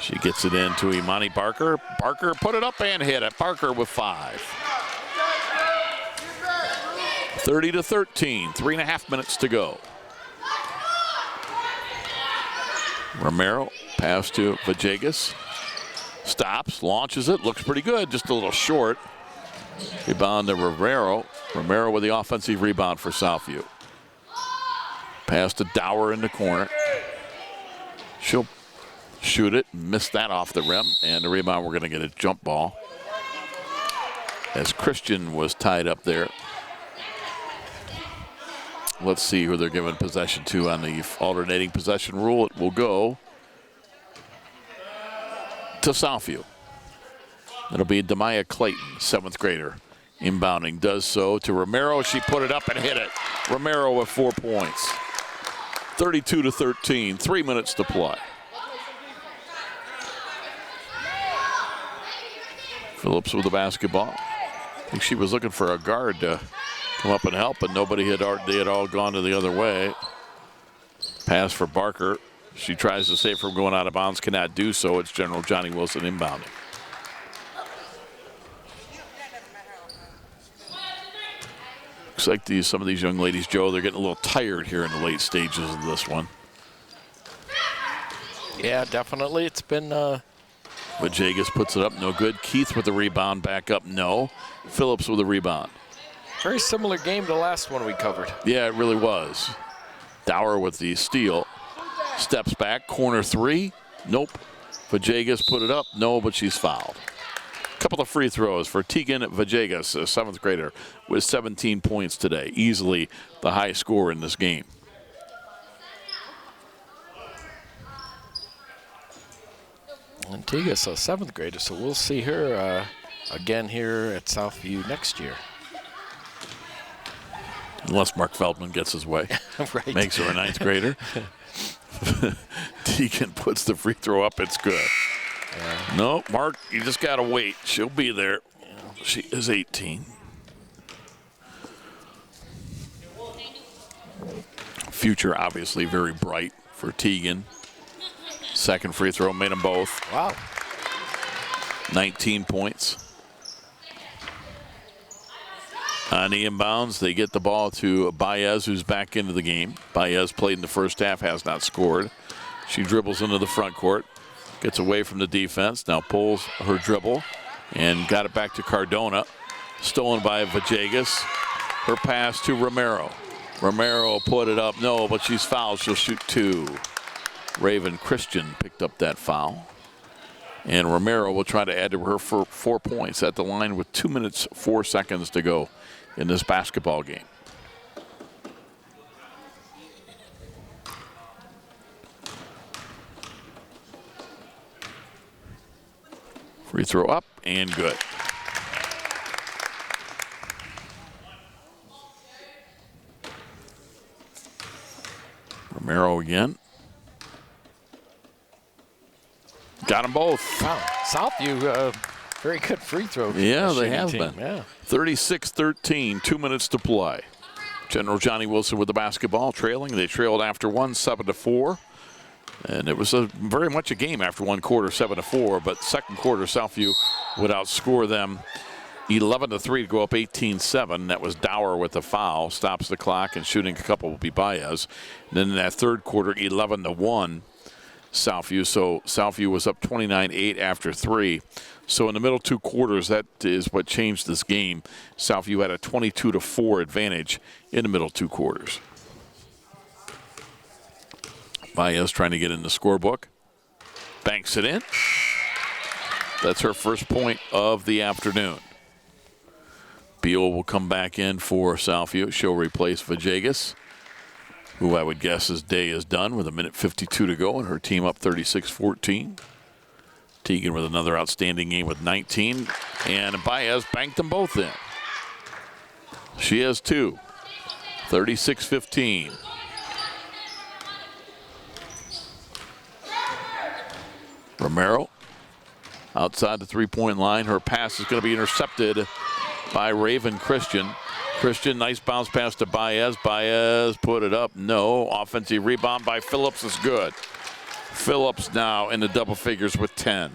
She gets it into Imani Barker. Barker put it up and hit it. Barker with 5. 30-13, 3.5 minutes to go. Romero, pass to Vajegas. Stops, launches it, looks pretty good, just a little short. Rebound to Romero. Romero with the offensive rebound for Southview. Pass to Dower in the corner. She'll shoot it, miss that off the rim, and the rebound, we're gonna get a jump ball. As Christian was tied up there. Let's see who they're giving possession to on the alternating possession rule. It will go to Southview. It'll be Demaya Clayton, 7th grader. Inbounding, does so to Romero. She put it up and hit it. Romero with 4 points. 32-13, 3 minutes to play. Phillips with the basketball. I think she was looking for a guard to come up and help, but they had all gone to the other way. Pass for Barker. She tries to save from going out of bounds, cannot do so. It's General Johnny Wilson inbounding. Looks like some of these young ladies, Joe, they're getting a little tired here in the late stages of this one. Yeah, definitely. It's been... Vajegas puts it up, no good. Keith with the rebound, back up, no. Phillips with the rebound. Very similar game to the last one we covered. Yeah, it really was. Dower with the steal. Steps back, corner 3. Nope. Vajegas put it up, no, but she's fouled. Couple of free throws for Tegan Vajegas, a 7th grader, with 17 points today. Easily the high score in this game. Antigua's a 7th grader, so we'll see her again here at Southview next year. Unless Mark Feldman gets his way. Right. Makes her a 9th grader. Tegan puts the free throw up, it's good. No, Mark, you just got to wait. She'll be there. She is 18. Future obviously very bright for Tegan. Second free throw, made them both. Wow. 19 points. On the inbounds, they get the ball to Baez, who's back into the game. Baez played in the first half, has not scored. She dribbles into the front court, gets away from the defense, now pulls her dribble and got it back to Cardona. Stolen by Vajegas. Her pass to Romero. Romero put it up, no, but she's fouled, she'll shoot 2. Raven Christian picked up that foul. And Romero will try to add to her for 4 points at the line with 2 minutes, 4 seconds to go in this basketball game. Free throw up and good. Romero again. Got them both. Wow. Southview, very good free throw. Yeah, they have been. Yeah. 36-13, 2 minutes to play. General Johnny Wilson with the basketball, trailing. They trailed after one, 7-4. And it was very much a game after one quarter, 7-4. But second quarter, Southview would outscore them 11-3 to go up 18-7. That was Dower with the foul, stops the clock, and shooting a couple will be Baez. And then in that third quarter, 11-1. Southview. So Southview was up 29-8 after 3. So in the middle 2 quarters, that is what changed this game. Southview had a 22-4 advantage in the middle 2 quarters. Baez trying to get in the scorebook. Banks it in. That's her first point of the afternoon. Beal will come back in for Southview. She'll replace Vajegas, who I would guess his day is done with 1:52 to go and her team up 36-14. Tegan with another outstanding game with 19. And Baez banked them both in. She has 2. 36-15. Romero outside the three-point line. Her pass is going to be intercepted by Raven Christian. Christian, nice bounce pass to Baez. Baez put it up. No. Offensive rebound by Phillips is good. Phillips now in the double figures with 10.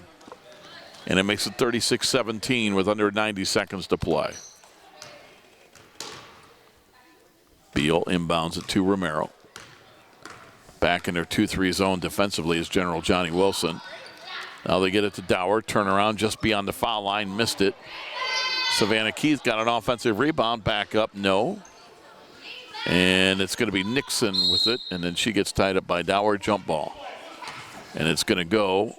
And it makes it 36-17 with under 90 seconds to play. Beal inbounds it to Romero. Back in their 2-3 zone defensively is General Johnny Wilson. Now they get it to Dower. Turnaround just beyond the foul line. Missed it. Savannah Keith got an offensive rebound. Back up. No. And it's going to be Nixon with it. And then she gets tied up by Dower. Jump ball. And it's going to go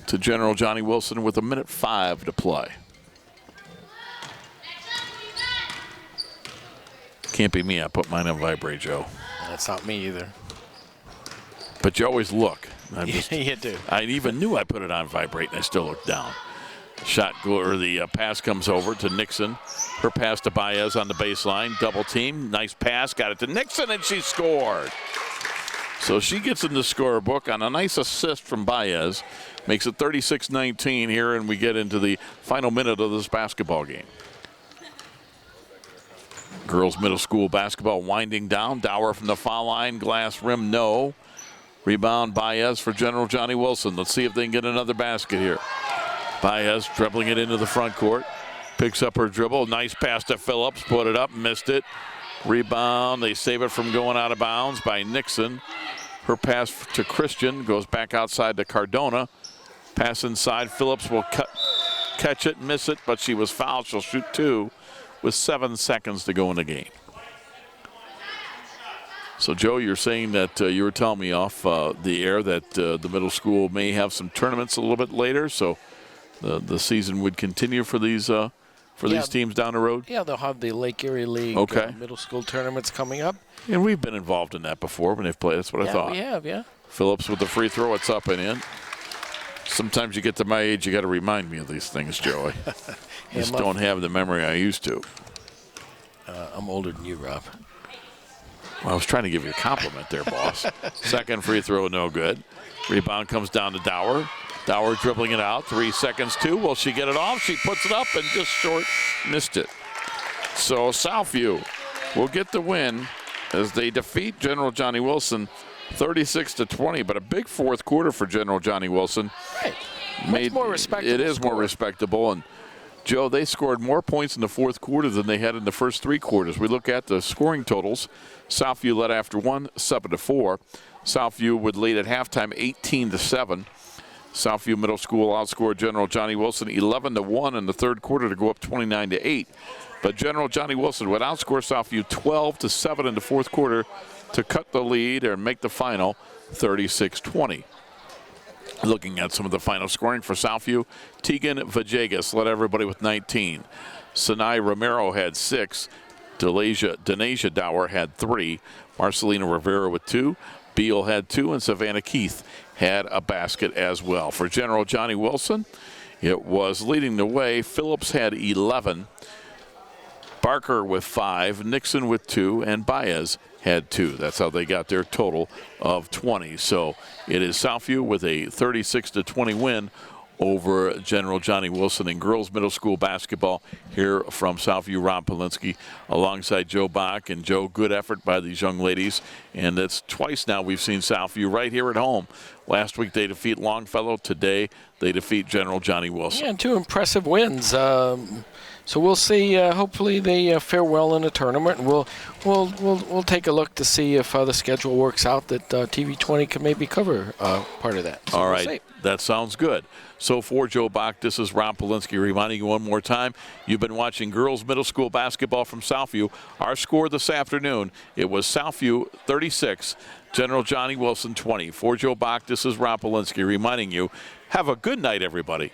to General Johnny Wilson with 1:05 to play. Can't be me. I put mine on vibrate, Joe. That's not me either. But you always look. You do. I even knew I put it on vibrate, and I still look down. The pass comes over to Nixon. Her pass to Baez on the baseline. Double team. Nice pass. Got it to Nixon, and she scored. So she gets in the scorebook on a nice assist from Baez. Makes it 36-19 here, and we get into the final minute of this basketball game. Girls middle school basketball winding down. Dower from the foul line. Glass rim, no. Rebound Baez for General Johnny Wilson. Let's see if they can get another basket here. Baez dribbling it into the front court. Picks up her dribble. Nice pass to Phillips. Put it up. Missed it. Rebound. They save it from going out of bounds by Nixon. Her pass to Christian goes back outside to Cardona. Pass inside. Phillips will catch it, miss it, but she was fouled. She'll shoot two with 7 seconds to go in the game. So, Joe, you're saying that you were telling me off the air that the middle school may have some tournaments a little bit later, so the season would continue for these teams down the road? Yeah, they'll have the Lake Erie League middle school tournaments coming up. And we've been involved in that before when they've played. That's what I thought. We have, yeah. Phillips with the free throw. It's up and in. Sometimes you get to my age, you got to remind me of these things, Joey. I just don't have the memory I used to. I'm older than you, Rob. Well, I was trying to give you a compliment there, boss. Second free throw, no good. Rebound comes down to Dower. Dower dribbling it out. 3 seconds, two. Will she get it off? She puts it up and just short missed it. So Southview will get the win as they defeat General Johnny Wilson 36-20, but a big fourth quarter for General Johnny Wilson. Right. Much more respectable. It is more respectable. And Joe, they scored more points in the fourth quarter than they had in the first 3 quarters. We look at the scoring totals. Southview led after 1, 7-4. Southview would lead at halftime 18-7. Southview Middle School outscored General Johnny Wilson 11-1 in the third quarter to go up 29-8. But General Johnny Wilson would outscore Southview 12-7 in the fourth quarter to cut the lead and make the final 36-20. Looking at some of the final scoring for Southview, Tegan Vajegas led everybody with 19. Sinai Romero had 6. Denasia Dower had 3. Marcelina Rivera with 2. Beal had 2. And Savannah Keith had a basket as well. For General Johnny Wilson, it was leading the way. Phillips had 11. Barker with 5. Nixon with 2. And Baez had 2. That's how they got their total of 20. So it is Southview with a 36-20 win over General Johnny Wilson in girls middle school basketball here from Southview. Rob Polinsky alongside Joe Bach. And Joe, good effort by these young ladies. And that's twice now we've seen Southview right here at home. Last week they defeat Longfellow. Today they defeat General Johnny Wilson. Yeah, 2 impressive wins. So we'll see. Hopefully they fare well in the tournament, and we'll take a look to see if the schedule works out that TV20 can maybe cover part of that. So all right, that sounds good. So for Joe Bach, this is Rob Polinsky reminding you one more time, you've been watching girls middle school basketball from Southview. Our score this afternoon, it was Southview 36, General Johnny Wilson 20. For Joe Bach, this is Rob Polinsky reminding you, have a good night, everybody.